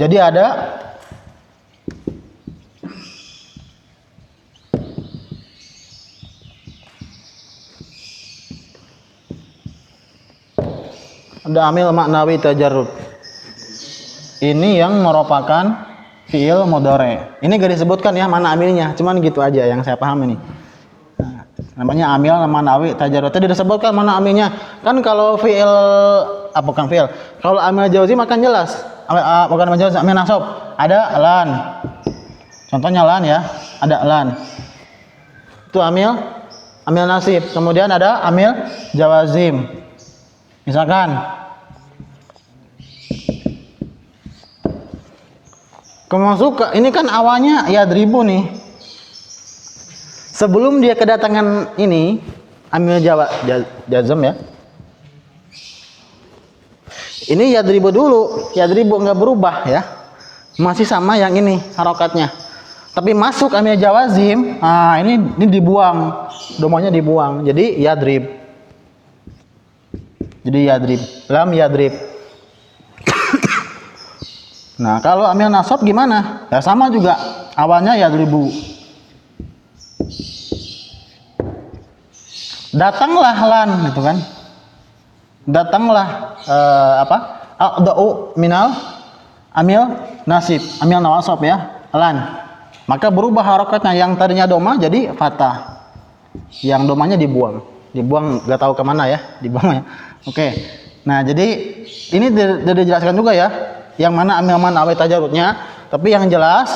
Jadi ada amil maknawi tajarrud. Ini yang merupakan fiil mudhari. Ini gak disebutkan ya mana amilnya, cuman gitu aja yang saya paham ini. Nah, namanya amil maknawi tajarrud. Tadi disebutkan mana amilnya. Kan kalau fiil bukan fiil. Kalau amil jawzi makan jelas. Bukan amil jawzi, amil nasab. Ada lan. Contohnya lan ya, ada lan. Itu amil nasib. Kemudian ada amil jawazim. Misalkan kemasukan ini kan awalnya yadribu nih. Sebelum dia kedatangan ini amil jazm ya. Ini yadribu dulu, yadribu enggak berubah ya. Masih sama yang ini harokatnya. Tapi masuk amil jawazim, nah ini dibuang. Domanya dibuang. Jadi yadrib. Lam yadrib. Nah, kalau amil nasab gimana? Ya sama juga. Awalnya yadribu. Datanglah lan gitu kan. Datanglah aqda'u minal amil nasib, amil nawasab ya, lan. Maka berubah harokatnya, yang tadinya doma jadi fathah. Yang domanya dibuang. Dibuang enggak tahu kemana ya, dibuang ya. Oke. Nah, jadi ini sudah dijelaskan juga ya. Yang mana amil maknawi tajarrudnya, tapi yang jelas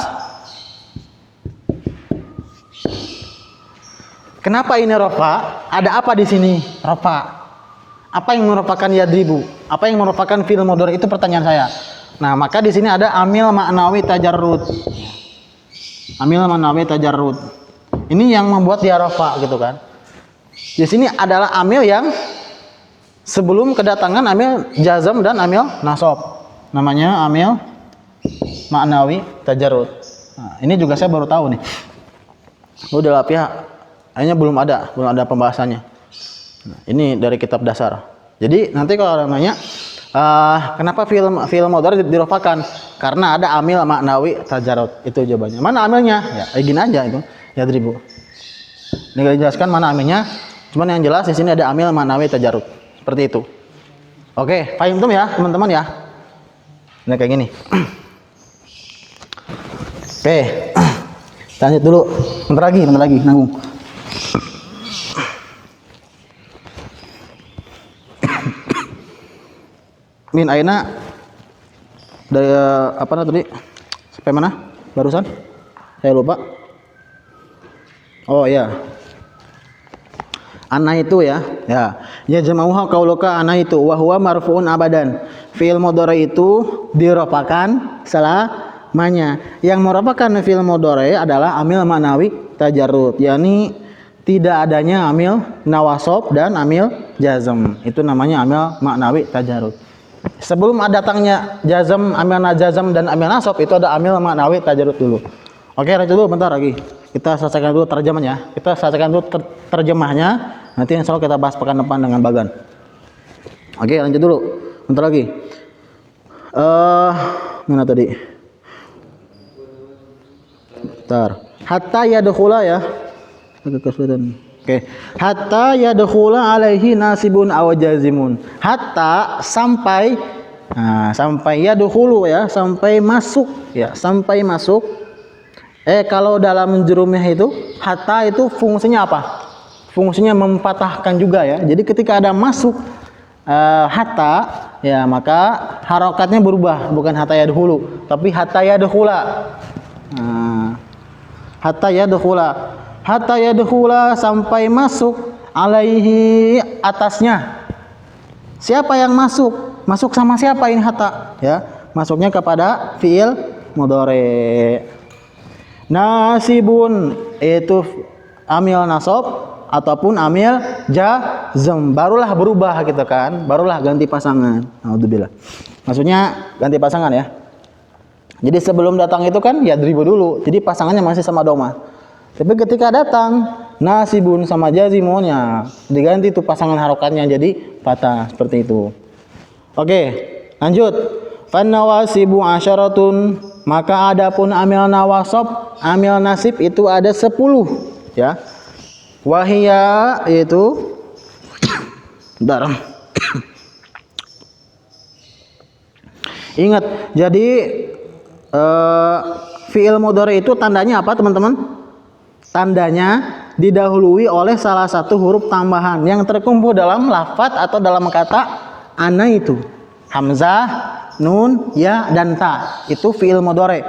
kenapa ini rafa? Ada apa di sini? Rafa. Apa yang merupakan yadribu? Apa yang merupakan fi'il mudhari? Itu pertanyaan saya. Nah, maka di sini ada amil maknawi tajarrud. Amil maknawi tajarrud. Ini yang membuat dia rafa gitu kan. Di sini adalah amil yang sebelum kedatangan amil jazm dan amil nasab. Namanya amil maknawi tajarrud. Nah, ini juga saya baru tahu nih. Udah pihak akhirnya belum ada pembahasannya. Nah, ini dari kitab dasar. Jadi nanti kalau orang nanya kenapa fi'il mudhari dirofakan? Karena ada amil maknawi tajarrud. Itu jawabannya. Mana amilnya? Ya, gini aja itu. Yadribu. Ini enggak dijelaskan mana amilnya. Cuman yang jelas di sini ada amil maknawi tajarrud. Seperti itu. Oke, paham tuh ya, teman-teman ya. Nah kayak gini. Oke. Lanjut dulu. Bentar lagi nanggung. Min aina dari apa tadi? Sampai mana? Barusan? Saya lupa. Oh ya. Ana itu ya. Ya jama'uha qauluka ana itu wa huwa marfu'un abadan. Fi'il mudhari itu dirofakan selamanya. Yang merupakan fi'il mudhari adalah amil maknawi tajarrud, yakni tidak adanya amil nawasab dan amil jazm. Itu namanya amil maknawi tajarrud. Sebelum datangnya jazm, amil jazm dan amil nasab itu ada amil maknawi tajarrud dulu. Oke, lanjut dulu bentar lagi. Kita selesaikan dulu terjemahnya. Terjemahnya. Nanti insya Allah kita bahas pekan depan dengan Bagan. Oke, lanjut dulu. Bentar lagi. Mana tadi? Bentar. Hatta yadkhula ya. Agak kesulitan. Oke. Hatta yadkhula alaihi nasibun aw jazimun. Hatta sampai yadkhulu ya, sampai masuk ya, sampai masuk. Kalau dalam jurumiyah itu hatta itu fungsinya apa? Fungsinya mempatahkan juga ya. Jadi ketika ada masuk hatta ya, maka harokatnya berubah, bukan hatta yadkhulu, tapi hatta yadkhula. Hatta yadkhula sampai masuk alaihi atasnya. Siapa yang masuk? Masuk sama siapa ini hatta? Ya, masuknya kepada fiil mudhari. Nasibun itu amil nasab ataupun amil jazm, barulah berubah gitu kan, barulah ganti pasangan. Alhamdulillah. Maksudnya ganti pasangan ya. Jadi sebelum datang itu kan yadribu dulu, jadi pasangannya masih sama doma. Tapi ketika datang nasibun sama jazimunnya diganti tuh pasangan harokatnya jadi fathah, seperti itu. Oke, lanjut. Fannawasibu asyaratun, maka adapun amil nawasab, amil nasib itu ada 10 ya. Wahia yaitu bentar. Ingat, jadi fi'il mudhari itu tandanya apa teman-teman? Tandanya didahului oleh salah satu huruf tambahan yang terkumpul dalam lafaz atau dalam kata ana itu. Hamzah, nun, ya, dan ta. Itu fi'il mudhari.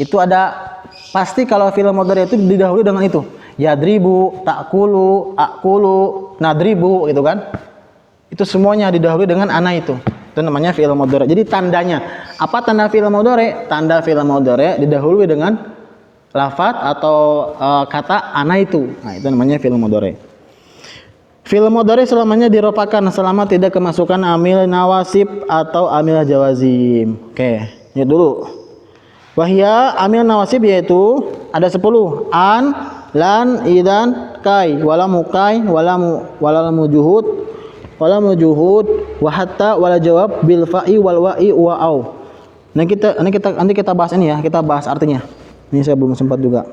Itu ada pasti kalau fi'il mudhari itu didahului dengan itu. Yadribu, ta'kulu, akulu, nadribu gitu kan. Itu semuanya didahului dengan ana itu. Itu namanya fi'il mudhari. Jadi tandanya, apa tanda fi'il mudhari? Tanda fi'il mudhari didahului dengan lafaz atau kata ana itu. Nah, itu namanya fi'il mudhari. Fi'il mudhari selamanya dirofakan selama tidak kemasukan amil nawasib atau amil jawazim. Oke, lihat dulu. Wahia amil nawasib yaitu ada 10. An, lan, idan, kai, walamu kai, walamu juhud, wa hatta, wala jawab, bil fa'i, wal wa'i, wa au. Nanti kita bahas ini ya, kita bahas artinya. Ini saya belum sempat juga.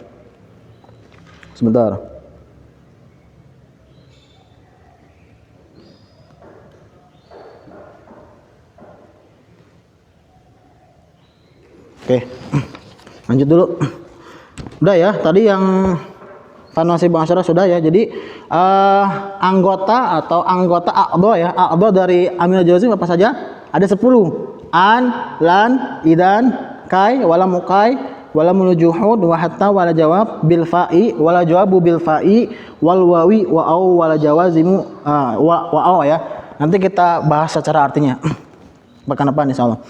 Sebentar. Oke, lanjut dulu. Udah ya, tadi yang fanwasib asyarah sudah ya. Jadi anggota atau anggota a'dha ya, a'dha dari amil jawazim apa saja? Ada 10. An, lan, idan, kai, wala mukai, wala mulujuhud, wa hatta, wala jawab, bil fa'i, wala jawabu bil fa'i, wal wawi, wa au, wala jawazimu, wa au ya. Nanti kita bahas secara artinya. Bahkan apa insyaallah.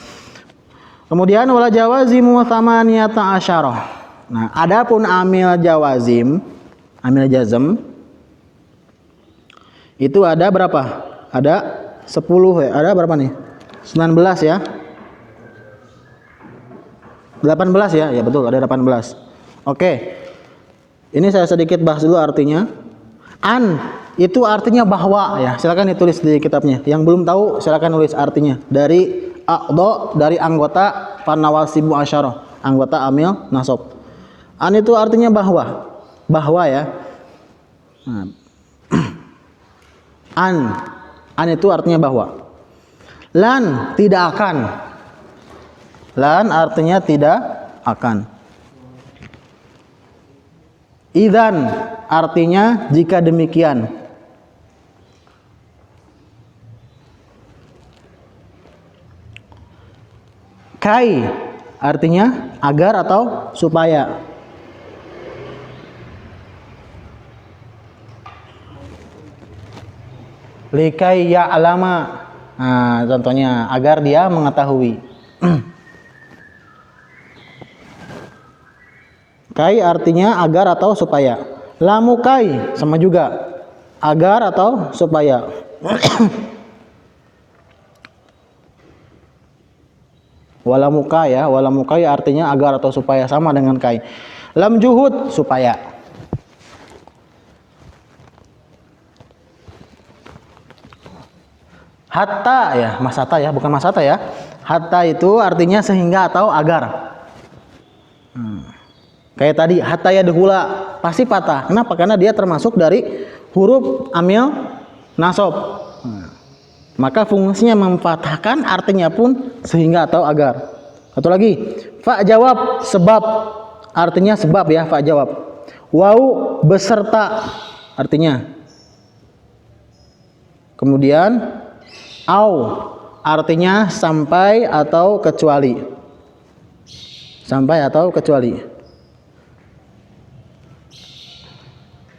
Kemudian wala jawazimu thamaniyata asyarah. Nah, adapun amil jawazim, amil jazm itu ada berapa? Ada 10 ya. Ada berapa nih? 19 ya. 18 ya. Ya betul, ada 18. Oke. Ini saya sedikit bahas dulu artinya. An itu artinya bahwa ya. Silakan ditulis di kitabnya. Yang belum tahu silakan nulis artinya. Dari a'dha, dari anggota fanawasibu asyarah, anggota amil nasab. An itu artinya bahwa. Bahwa ya. Nah. An itu artinya bahwa. Lan tidak akan. Lan artinya tidak akan. Idzan artinya jika demikian. Kai artinya agar atau supaya. Likai ya'lama. Nah, contohnya agar dia mengetahui. Kai artinya agar atau supaya. Lamu kai sama juga. Agar atau supaya. Walamu kai ya, walamu kai artinya agar atau supaya, sama dengan kai. Lam juhud supaya. Hatta ya, masata ya, bukan masata ya. Hatta itu artinya sehingga atau agar. Kayak tadi hatta ya dehula pasti patah. Kenapa? Karena dia termasuk dari huruf amil nasab. Maka fungsinya mempatahkan, artinya pun sehingga atau agar. Satu lagi, fa jawab sebab, artinya sebab ya, fa jawab. Wau beserta artinya. Kemudian au artinya sampai atau kecuali. Sampai atau kecuali.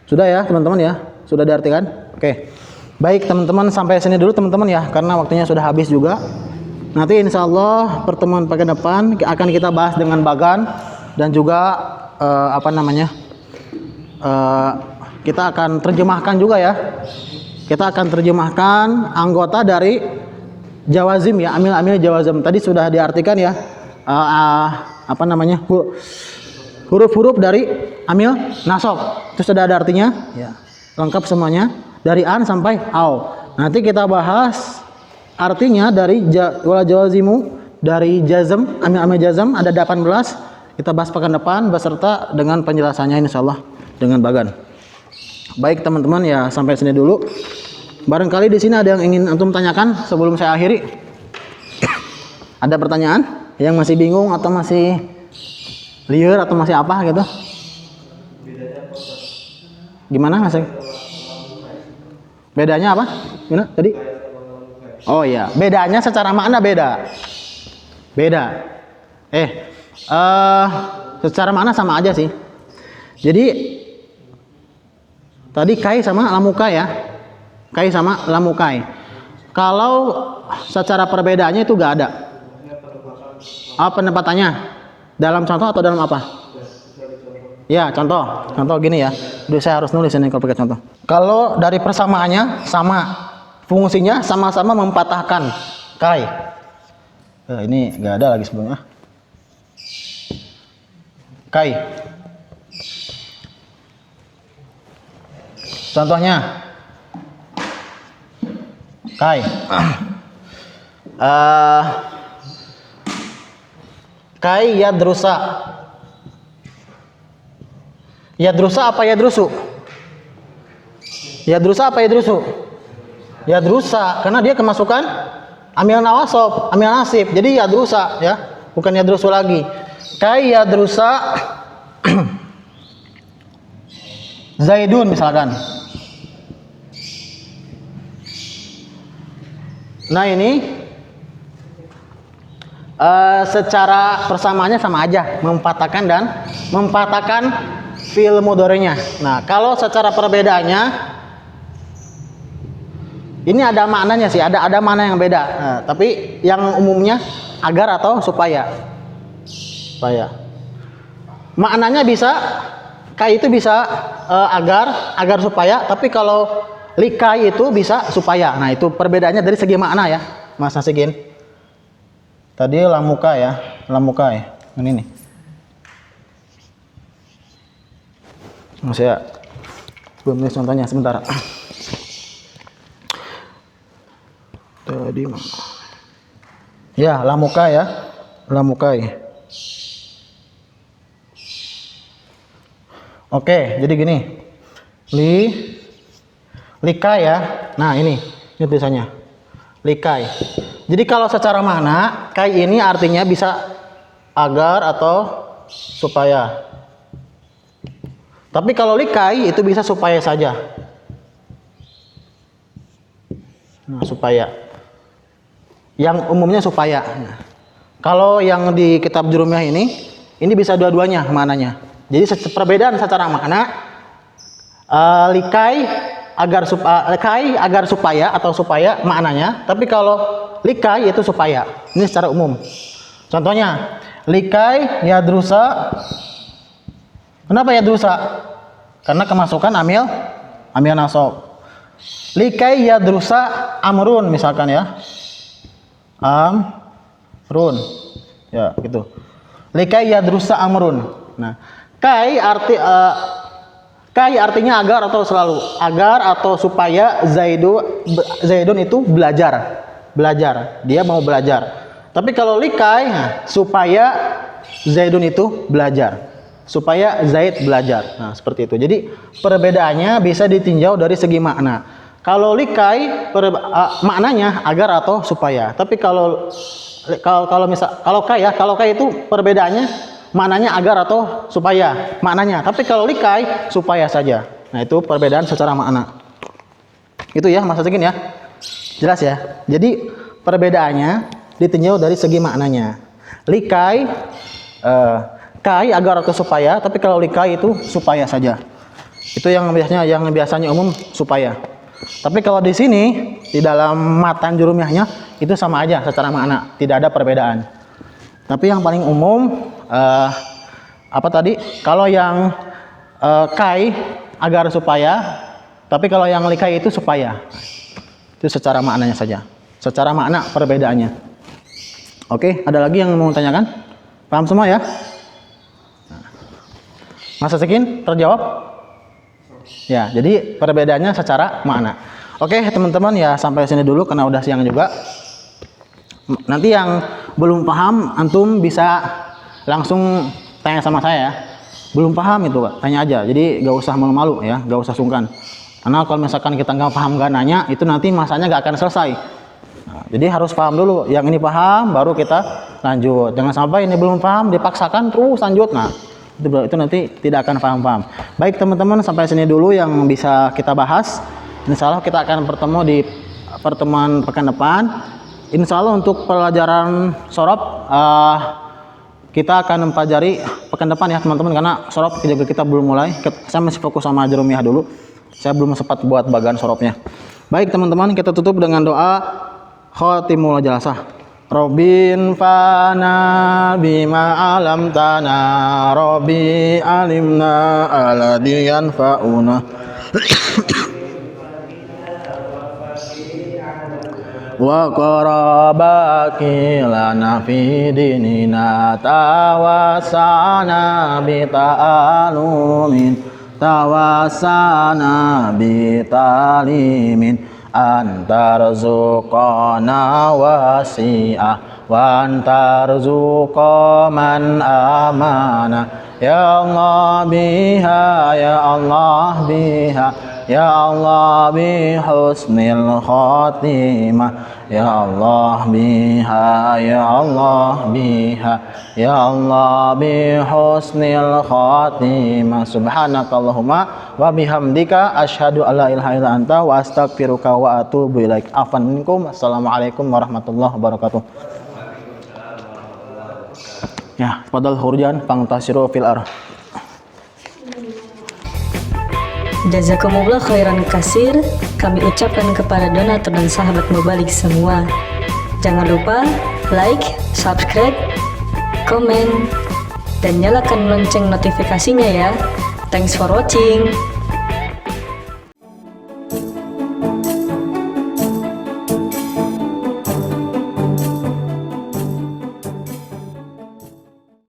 Sudah ya teman-teman ya? Sudah diartikan? Oke. Baik teman-teman, sampai sini dulu teman-teman ya, karena waktunya sudah habis juga. Nanti insya Allah pertemuan pekan depan akan kita bahas dengan bagan dan juga kita akan terjemahkan juga ya. Kita akan terjemahkan anggota dari jawazim ya, amil-amil jawazim. Tadi sudah diartikan ya, huruf-huruf dari amil nasab. Itu sudah ada artinya ya, lengkap semuanya. Dari an sampai au. Nanti kita bahas artinya dari wala jawazimu dari jazm, amil-amil jazm ada 18. Kita bahas pekan depan beserta dengan penjelasannya insyaallah dengan bagan. Baik teman-teman ya, sampai sini dulu. Barangkali di sini ada yang ingin antum tanyakan sebelum saya akhiri. Ada pertanyaan yang masih bingung atau masih liar atau masih apa gitu? Gimana Mas? Bedanya apa? Gimana tadi? Oh iya, bedanya secara makna beda. Beda. Secara makna sama aja sih. Jadi tadi kai sama lamukai ya. Kai sama lamukai. Kalau secara perbedaannya itu gak ada. Apa penempatannya? Dalam contoh atau dalam apa? Ya, contoh. Contoh gini ya. Duh, saya harus nulis ini kalau pakai contoh. Kalau dari persamaannya sama. Fungsinya sama-sama mempatahkan kai. Ini gak ada lagi sebelumnya. Kai. Contohnya kai. Kai yadrusa. Yadrusa apa yadrusu? Yadrusa apa yadrusu? Yadrusa, karena dia kemasukan amil nawasob, amil nasib. Jadi yadrusa ya, bukan yadrusu lagi. Kai yadrusa Zaidun misalkan. Nah ini secara persamaannya sama aja, mempatahkan fi'il mudhari'nya. Nah kalau secara perbedaannya ini ada maknanya sih, ada makna yang beda. Nah, tapi yang umumnya agar atau supaya. Maknanya bisa kai itu bisa agar supaya, tapi kalau likai itu bisa supaya. Nah, itu perbedaannya dari segi makna ya, Mas Nasigin. Tadi lamuka ya, lamukai. Ini nih. Saya belum nulis contohnya sebentar. Tadi ya, lamukai ya, lamukai. Oke, jadi gini. Likai ya. Nah, ini tulisannya. Likai. Jadi kalau secara makna, kai ini artinya bisa agar atau supaya. Tapi kalau likai itu bisa supaya saja. Nah, supaya. Yang umumnya supaya. Nah, kalau yang di kitab Jurumiyah ini bisa dua-duanya maknanya. Jadi perbedaan secara makna likai agar supaya atau supaya maknanya, tapi kalau likai itu supaya. Ini secara umum. Contohnya likai yadrusa. Kenapa yadrusa? Karena kemasukan amil nasab. Likai yadrusa amrun misalkan ya. Amrun. Ya, gitu. Likai yadrusa amrun. Nah, kai artinya agar atau selalu, agar atau supaya Zaidun itu belajar, dia mau belajar. Tapi kalau likai, supaya Zaidun itu belajar, supaya Zaid belajar. Nah, seperti itu. Jadi perbedaannya bisa ditinjau dari segi makna. Kalau likai maknanya agar atau supaya. Tapi kalau kai itu perbedaannya maknanya agar atau supaya maknanya. Tapi kalau likai supaya saja. Nah, itu perbedaan secara makna. Itu ya Mas Segin ya. Jelas ya. Jadi perbedaannya ditinjau dari segi maknanya. Likai kai agar atau supaya, tapi kalau likai itu supaya saja. Itu yang biasanya umum supaya. Tapi kalau di sini di dalam matan Jurumiyahnya itu sama aja secara makna, tidak ada perbedaan. Tapi yang paling umum apa tadi? Kalau yang kai agar supaya, tapi kalau yang likai itu supaya. Itu secara maknanya saja. Secara makna perbedaannya. Oke, ada lagi yang mau tanyakan? Paham semua ya? Mas Segin terjawab? Ya, jadi perbedaannya secara makna. Oke, teman-teman ya, sampai sini dulu karena udah siang juga. Nanti yang belum paham, antum bisa langsung tanya sama saya. Belum paham itu Kak, tanya aja. Jadi gak usah malu-malu ya, gak usah sungkan. Karena kalau misalkan kita nggak paham gak nanya, itu nanti masanya gak akan selesai. Nah, jadi harus paham dulu. Yang ini paham, baru kita lanjut. Jangan sampai ini belum paham, dipaksakan terus lanjut. Nah, itu nanti tidak akan paham-paham. Baik teman-teman, sampai sini dulu yang bisa kita bahas. Insya Allah kita akan bertemu di pertemuan pekan depan. Insya Allah untuk pelajaran sorob kita akan mempelajari pekan depan ya teman-teman, karena sorob juga kita belum mulai. Saya masih fokus sama Ajrumiyah dulu. Saya belum sempat buat bagian sorobnya. Baik teman-teman, kita tutup dengan doa khatimul jalasah. Robin fana bima alam tanah, Robi alimna aladiyan fauna. Wa qarabaki lana fi dinina tawasana bi ta'alumin tawasana bi talimin antarzuqana wasi'ah wa antarzuqa man amana ya Allah biha ya Allah biha ya Allah bi husnil khatimah ya Allah biha ya Allah biha ya Allah bi husnil khatimah subhanakallahumma wa bihamdika asyhadu alla ilaha illa anta wa astaghfiruka wa atubu ilaik. Afwan minkum. Assalamualaikum warahmatullahi wabarakatuh. Ya, fadal hurjan pangtasiru fil ar. Jazakumullah khairan kasir kami ucapkan kepada donatur dan sahabat Mubalik semua. Jangan lupa like, subscribe, komen, dan nyalakan lonceng notifikasinya ya. Thanks for watching.